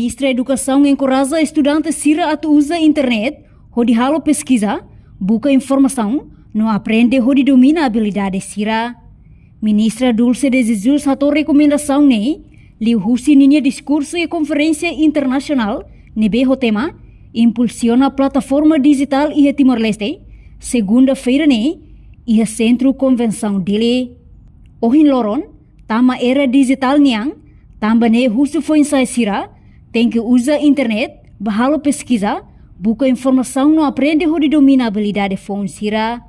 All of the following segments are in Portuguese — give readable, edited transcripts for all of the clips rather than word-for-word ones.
Ministra Educação encoraja estudantes Sira a usar internet, onde halo pesquisa, busca informação, não aprende onde domina a habilidade Sira. Ministra Dulce de Jesus atou recomendação liu husi ninya discurso e conferência internacional, nebe o tema, impulsiona a plataforma digital e Timor-Leste, segunda-feira e a centro convenção dele. Ohin loron, tama era digital niang, tamba husu foi ensai Sira, tem que usar internet, bahalo pesquisa, busca informação, não aprende onde domina a habilidade phone Sira.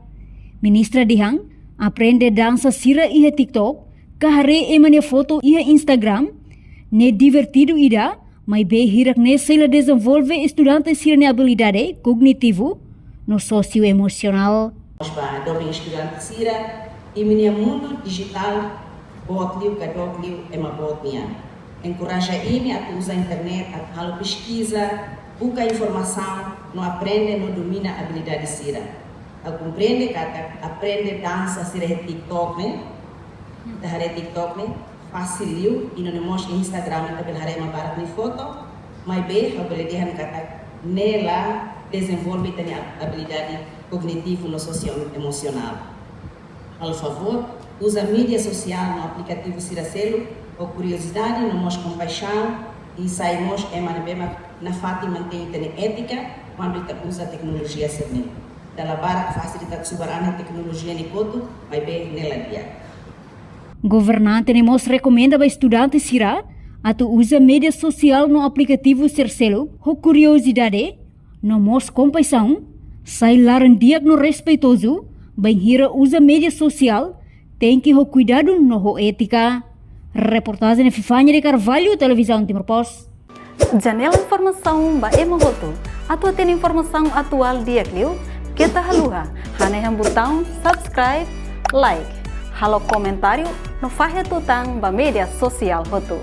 Ministra dihang, aprende dança Sira e TikTok, kahare emane foto e Instagram, ne divertido ida, mas bem hirak ne sela desenvolve estudantes Sira ne habilidade cognitivo no socioemocional. Para domin estudante Sira, e minha mundo digital, botliu kadokliu é uma botnia. Encoraja ele a usar a internet, a fazer pesquisa, buscar informação, não aprende, não domina a habilidade Sira. A compreende que aprende dança Sira é TikTok, né? Da TikTok, né? Fácil e não mostra Instagram, também haré uma barra de foto, mas bem, a habilidade kata nela desenvolve também a habilidade cognitiva no socioemocional. Por favor, usa a mídia social no aplicativo Sira Selo, ou curiosidade, não mostra compaixão e saímos na fati mantém ética quando usa a tecnologia serni. Dalam barak facilita subarana tecnologia ni koto, mas bem nela dia. Governante nemos recomenda para estudantes Sira atu usa mídia social no aplicativo Sercelo, ho curiosidade, no mos compaixão, sai larandiak no respeitoso, bem hira usa mídia social, tem que ho cuidado no ho ética. Reportagem Fifanya de Carvalho, Televisão Timor Post. Janela informação ba emogoto, atu tem informação atual dia kliu, kita haluha, haneham botão subscribe, like, halo comentário, no fahe tutang ba media sosial hotu.